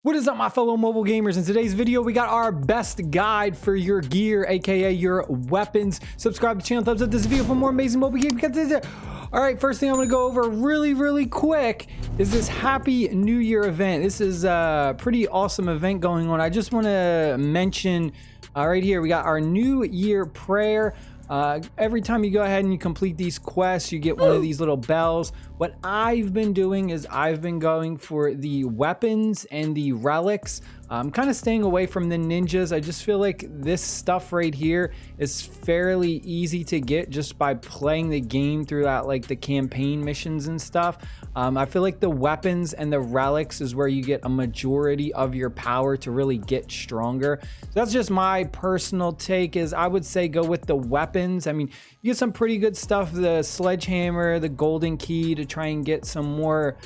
What is up, my fellow mobile gamers? In today's video, we got our best guide for your gear, aka your weapons. Subscribe to the channel, thumbs up this video for more amazing mobile games. All right, first thing I'm gonna go over really quick is this Happy New Year event. This is a pretty awesome event going on. I just want to mention right here, we got our New Year prayer. Every time you go ahead and you complete these quests, you get one of these little bells. What I've been doing is I've been going for the weapons and the relics. I'm kind of staying away from the ninjas. I just feel like this stuff right here is fairly easy to get just by playing the game throughout like the campaign missions and stuff. I feel like the weapons and the relics is where you get a majority of your power to really get stronger. So that's just my personal take, is I would say go with the weapons. I mean, you get some pretty good stuff, the sledgehammer, the golden key to try and get some more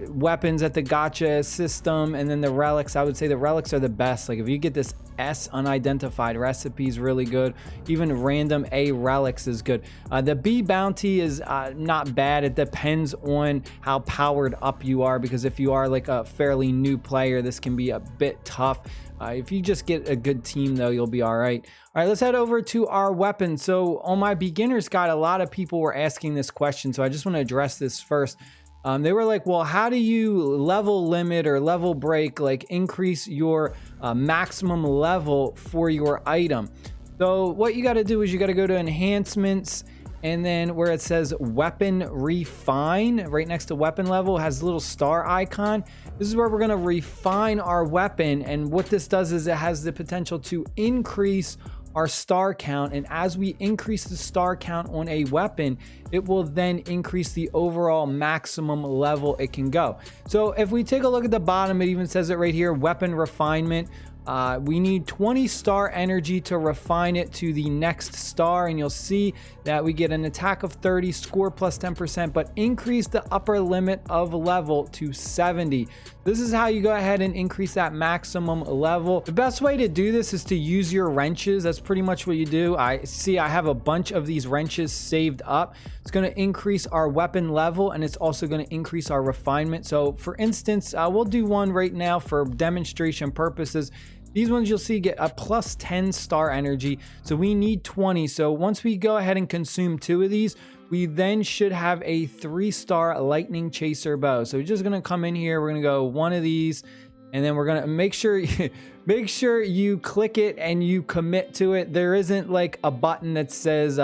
weapons at the gacha system, and then the relics. I would say the relics are the best. Like if you get this S unidentified recipe is really good. Even random A relics is good. The B bounty is not bad. It depends on how powered up you are, because if you are like a fairly new player, this can be a bit tough. If you just get a good team though, you'll be all right. All right, let's head over to our weapons. So on my beginner's guide, a lot of people were asking this question, so I just want to address this first. They were like, well, how do you level limit or level break, like increase your maximum level for your item? So what you got to do is you got to go to enhancements, and then where it says weapon refine, right next to weapon level, has a little star icon. This is where we're going to refine our weapon. And what this does is it has the potential to increase our star count, and as we increase the star count on a weapon, it will then increase the overall maximum level it can go. So if we take a look at the bottom, it even says it right here, weapon refinement. We need 20 star energy to refine it to the next star, and you'll see that we get an attack of 30, score plus 10%, but increase the upper limit of level to 70. This is how you go ahead and increase that maximum level. The best way to do this is to use your wrenches. That's pretty much what you do. I have a bunch of these wrenches saved up. It's going to increase our weapon level, and it's also going to increase our refinement. So for instance, we'll do one right now for demonstration purposes. These ones you'll see get a plus 10 star energy. So we need 20. So once we go ahead and consume 2 of these, we then should have a 3-star lightning chaser bow. So we're just going to come in here. We're going to go one of these, and then we're going to make sure you click it and you commit to it. There isn't like a button that says,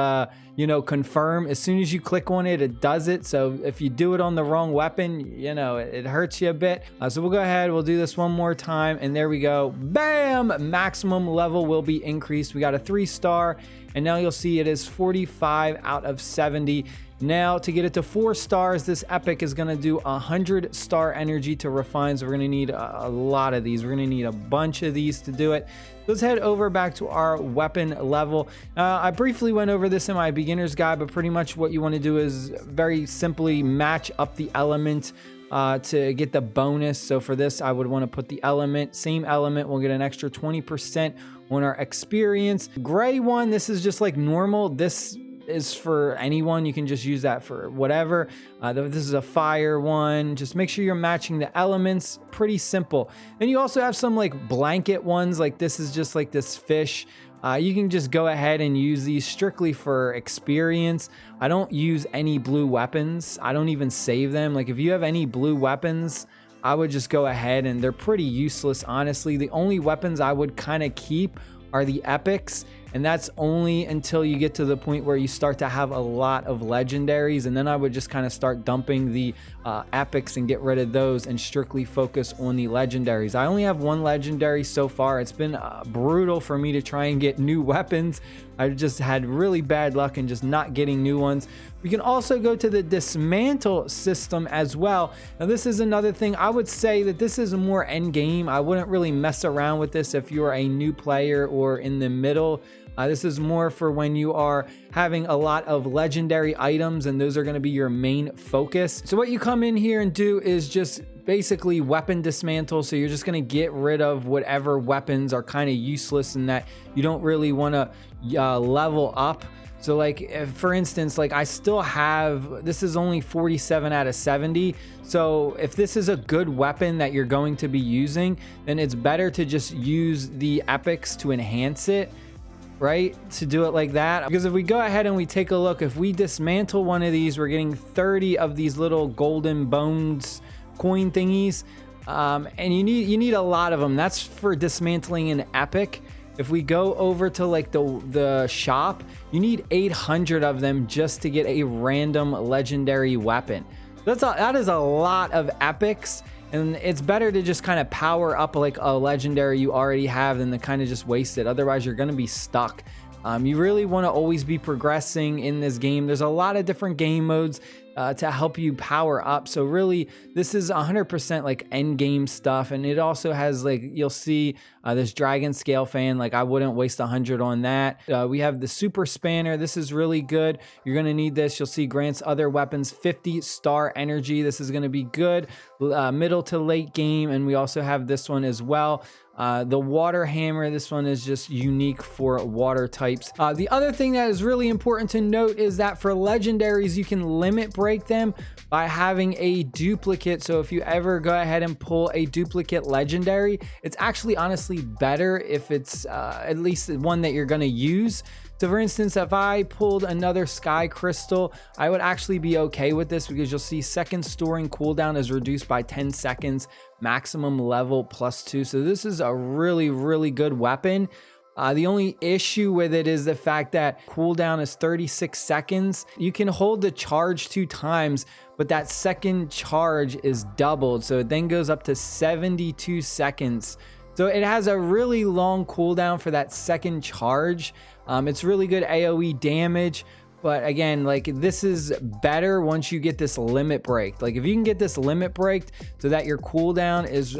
confirm. As soon as you click on it, it does it. So if you do it on the wrong weapon, it hurts you a bit. So we'll go ahead, we'll do this one more time, and there we go. Bam! Maximum level will be increased. We got a 3-star, and now you'll see it is 45 out of 70. Now to get it to 4 stars, this epic is going to do 100 star energy to refine. So we're going to need a lot of these. We're going to need a bunch of these to do it. Let's head over back to our weapon level. I briefly went over this in my beginner's guide, but pretty much what you want to do is very simply match up the element to get the bonus. So for this, I would want to put the element, same element, we'll get an extra 20% on our experience. Gray one, this is just like normal. This is for anyone. You can just use that for whatever. This is a fire one. Just make sure you're matching the elements. Pretty simple. Then you also have some like blanket ones. Like this is just like this fish. You can just go ahead and use these strictly for experience. I don't use any blue weapons. I don't even save them. Like if you have any blue weapons, I would just go ahead, and they're pretty useless, honestly. The only weapons I would kind of keep are the epics, and that's only until you get to the point where you start to have a lot of legendaries, and then I would just kind of start dumping the epics and get rid of those and strictly focus on the legendaries. I only have 1 legendary so far. It's been brutal for me to try and get new weapons. I've just had really bad luck in just not getting new ones. We can also go to the dismantle system as well. Now this is another thing. I would say that this is more end game. I wouldn't really mess around with this if you're a new player or in the middle. This is more for when you are having a lot of legendary items, and those are going to be your main focus. So what you come in here and do is just basically weapon dismantle. So you're just going to get rid of whatever weapons are kind of useless and that you don't really want to level up. So like, if, for instance, like I still have, this is only 47 out of 70. So if this is a good weapon that you're going to be using, then it's better to just use the epics to enhance it, right? To do it like that. Because if we go ahead and we take a look, if we dismantle one of these, we're getting 30 of these little golden bones coin thingies. And you need a lot of them. That's for dismantling an epic. If we go over to like the shop, you need 800 of them just to get a random legendary weapon. That is a lot of epics, and it's better to just kind of power up like a legendary you already have than to kind of just waste it. Otherwise, you're going to be stuck. You really want to always be progressing in this game. There's a lot of different game modes to help you power up. So really, this is 100% like end game stuff. And it also has like, you'll see this dragon scale fan. Like I wouldn't waste 100 on that. We have the super spanner. This is really good. You're going to need this. You'll see grants other weapons 50 star energy. This is going to be good middle to late game. And we also have this one as well. The water hammer, this one is just unique for water types. The other thing that is really important to note is that for legendaries, you can limit break them by having a duplicate. So if you ever go ahead and pull a duplicate legendary, it's actually honestly better if it's at least one that you're going to use. So for instance, if I pulled another sky crystal, I would actually be okay with this because you'll see second storing cooldown is reduced by 10 seconds, maximum level +2. So this is a really, really good weapon. The only issue with it is the fact that cooldown is 36 seconds. You can hold the charge 2 times, but that second charge is doubled. So it then goes up to 72 seconds. So it has a really long cooldown for that second charge. It's really good AoE damage. But again, like this is better once you get this limit break. Like if you can get this limit break so that your cooldown is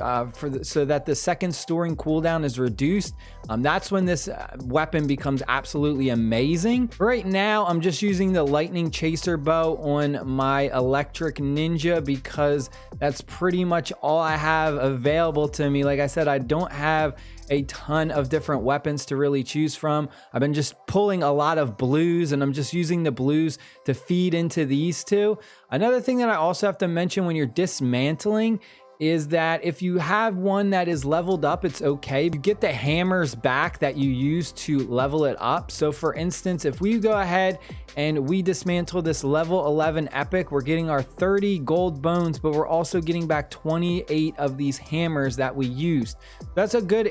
so that the second storing cooldown is reduced, that's when this weapon becomes absolutely amazing. Right now, I'm just using the lightning chaser bow on my electric ninja because that's pretty much all I have available to me. Like I said, I don't have a ton of different weapons to really choose from. I've been just pulling a lot of blues, and I'm just using the blues to feed into these two. Another thing that I also have to mention when you're dismantling is that if you have one that is leveled up, it's okay. You get the hammers back that you use to level it up. So for instance, if we go ahead and we dismantle this level 11 epic, we're getting our 30 gold bones, but we're also getting back 28 of these hammers that we used. That's a good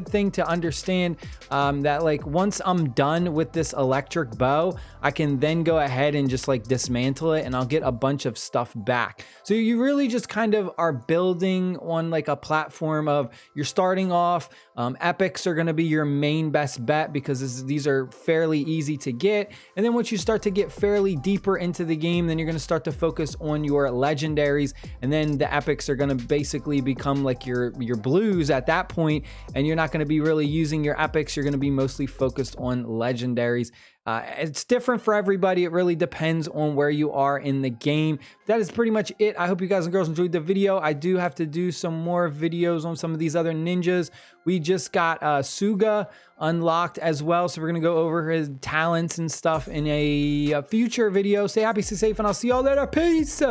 thing to understand, that like once I'm done with this electric bow, I can then go ahead and just like dismantle it and I'll get a bunch of stuff back. So you really just kind of are building on like a platform of you're starting off. Epics are going to be your main best bet because these are fairly easy to get. And then once you start to get fairly deeper into the game, then you're going to start to focus on your legendaries. And then the epics are going to basically become like your blues at that point. And you're not going to be really using your epics. You're going to be mostly focused on legendaries. It's different for everybody. It really depends on where you are in the game. That is pretty much it. I hope you guys and girls enjoyed the video. I do have to do some more videos on some of these other ninjas. We just got Suga unlocked as well, so we're gonna go over his talents and stuff in a future video. Stay happy, stay safe, and I'll see y'all later. Peace.